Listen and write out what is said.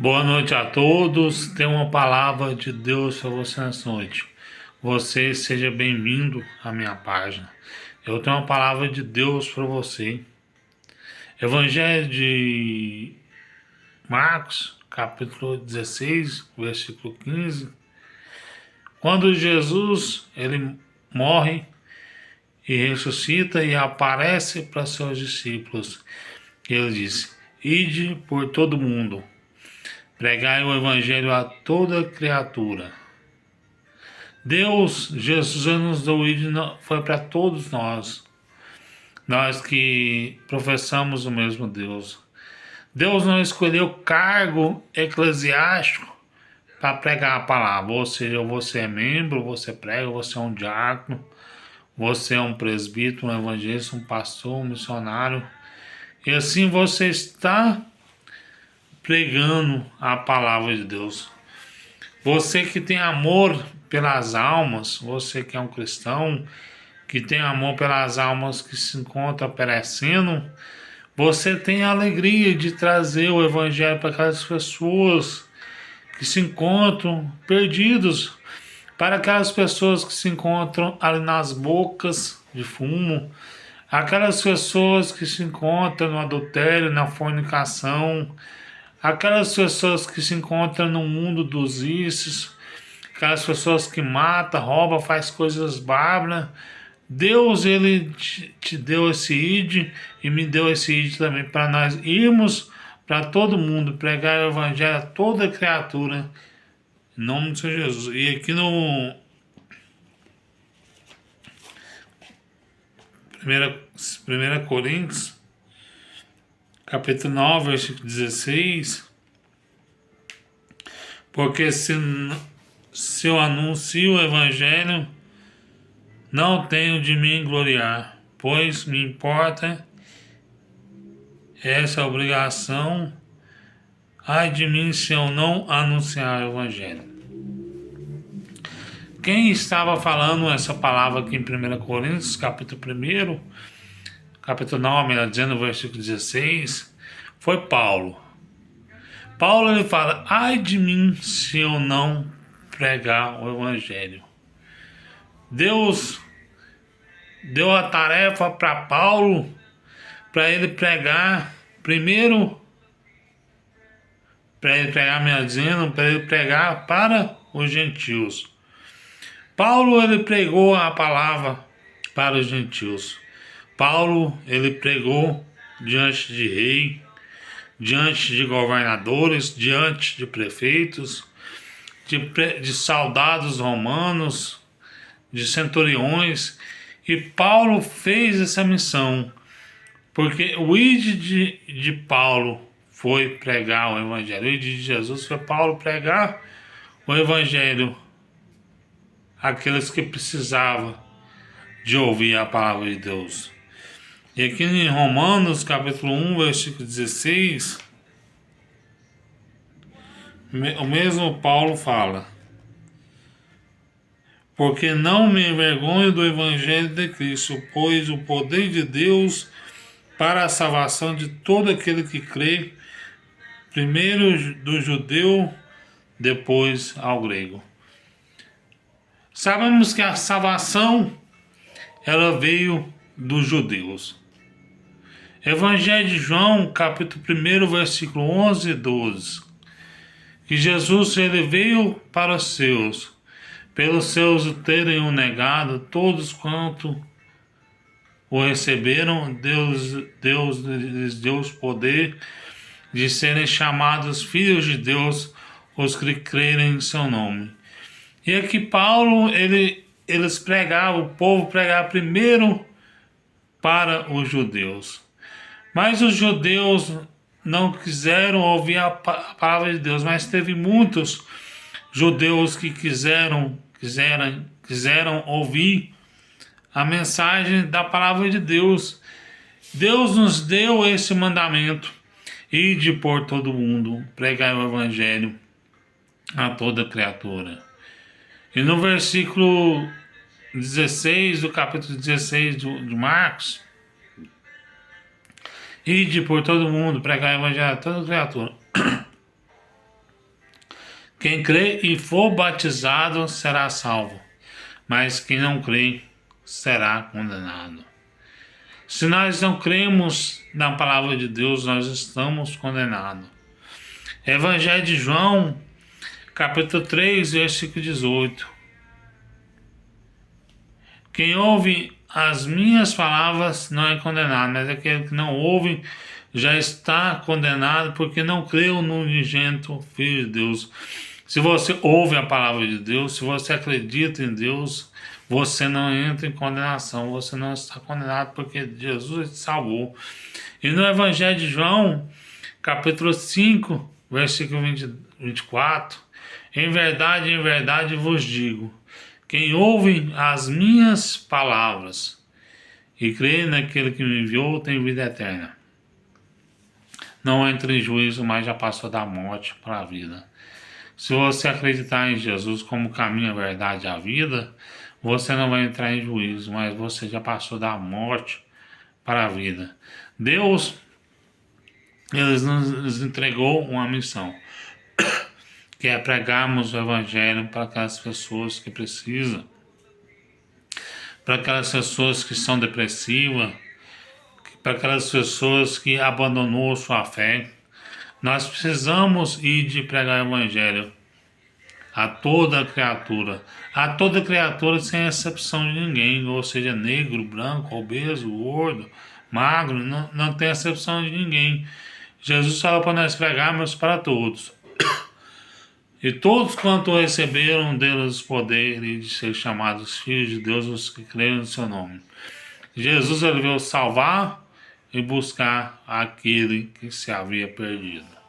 Boa noite a todos. Tem uma palavra de Deus para você nessa noite. Você seja bem-vindo à minha página. Eu tenho uma palavra de Deus para você. Evangelho de Marcos, capítulo 16, versículo 15. Quando Jesus ele morre e ressuscita e aparece para seus discípulos, ele disse: Ide por todo mundo, pregai o evangelho a toda criatura. Deus, Jesus nos deu o foi para todos nós que professamos o mesmo Deus. Deus não escolheu cargo eclesiástico para pregar a palavra. Ou seja, você é membro, você prega, você é um diácono, você é um presbítero, um evangelista, um pastor, um missionário. E assim você está pregando a palavra de Deus. Você que tem amor pelas almas, você que é um cristão, que tem amor pelas almas que se encontram perecendo, você tem a alegria de trazer o evangelho para aquelas pessoas que se encontram perdidos, para aquelas pessoas que se encontram ali nas bocas de fumo, aquelas pessoas que se encontram no adultério, na fornicação, aquelas pessoas que se encontram no mundo dos vícios, aquelas pessoas que matam, roubam, faz coisas bárbaras. Deus, ele te deu esse ID e me deu esse ID também para nós irmos para todo mundo, pregar o evangelho a toda criatura, em nome do Senhor Jesus. E aqui no 1 Coríntios, capítulo 9, versículo 16, porque se eu anuncio o evangelho, não tenho de mim gloriar, pois me importa essa obrigação, ai de mim se eu não anunciar o evangelho. Quem estava falando essa palavra aqui em 1 Coríntios, capítulo 1, capítulo 9, melhor dizendo, versículo 16, foi Paulo. Paulo ele fala: ai de mim se eu não pregar o evangelho. Deus deu a tarefa para Paulo, para ele pregar, primeiro, para ele pregar, para ele pregar para os gentios. Paulo ele pregou a palavra para os gentios. Paulo ele pregou diante de rei, diante de governadores, diante de prefeitos, de soldados romanos, de centuriões, e Paulo fez essa missão, porque o id de Paulo foi pregar o evangelho, o id de Jesus foi Paulo pregar o evangelho àqueles que precisavam de ouvir a palavra de Deus. E aqui em Romanos capítulo 1, versículo 16, o mesmo Paulo fala: porque não me envergonho do evangelho de Cristo, pois o poder de Deus para a salvação de todo aquele que crê, primeiro do judeu, depois ao grego. Sabemos que a salvação ela veio dos judeus. Evangelho de João, capítulo 1, versículo 11 e 12. Que Jesus ele veio para os seus, pelos seus o terem o negado, todos quanto o receberam, Deus lhes deu o poder de serem chamados filhos de Deus, os que crerem em seu nome. E aqui Paulo, eles pregavam, o povo pregava primeiro para os judeus. Mas os judeus não quiseram ouvir a palavra de Deus, mas teve muitos judeus que quiseram ouvir a mensagem da palavra de Deus. Deus nos deu esse mandamento: ide por todo mundo, pregai o evangelho a toda criatura. E no versículo 16 do capítulo 16 de Marcos, ide por todo mundo, pregai o evangelho a toda criatura. Quem crê e for batizado será salvo, mas quem não crê será condenado. Se nós não cremos na palavra de Deus, nós estamos condenados. Evangelho de João, capítulo 3, versículo 18. Quem ouve as minhas palavras não é condenado, mas aquele que não ouve já está condenado porque não creu no unigênito Filho de Deus. Se você ouve a palavra de Deus, se você acredita em Deus, você não entra em condenação, você não está condenado porque Jesus te salvou. E no Evangelho de João, capítulo 5, versículo 24, em verdade vos digo, quem ouve as minhas palavras e crê naquele que me enviou tem vida eterna. Não entra em juízo, mas já passou da morte para a vida. Se você acreditar em Jesus como caminho, a verdade e a vida, você não vai entrar em juízo, mas você já passou da morte para a vida. Deus, Ele nos entregou uma missão, que é pregarmos o Evangelho para aquelas pessoas que precisam, para aquelas pessoas que são depressivas, para aquelas pessoas que abandonou sua fé. Nós precisamos ir de pregar o Evangelho a toda criatura sem exceção de ninguém, ou seja, negro, branco, obeso, gordo, magro, não tem exceção de ninguém. Jesus falou para nós pregarmos para todos. E todos quanto receberam deles o poder de ser chamados filhos de Deus, os que creem no seu nome. Jesus ele veio salvar e buscar aquele que se havia perdido.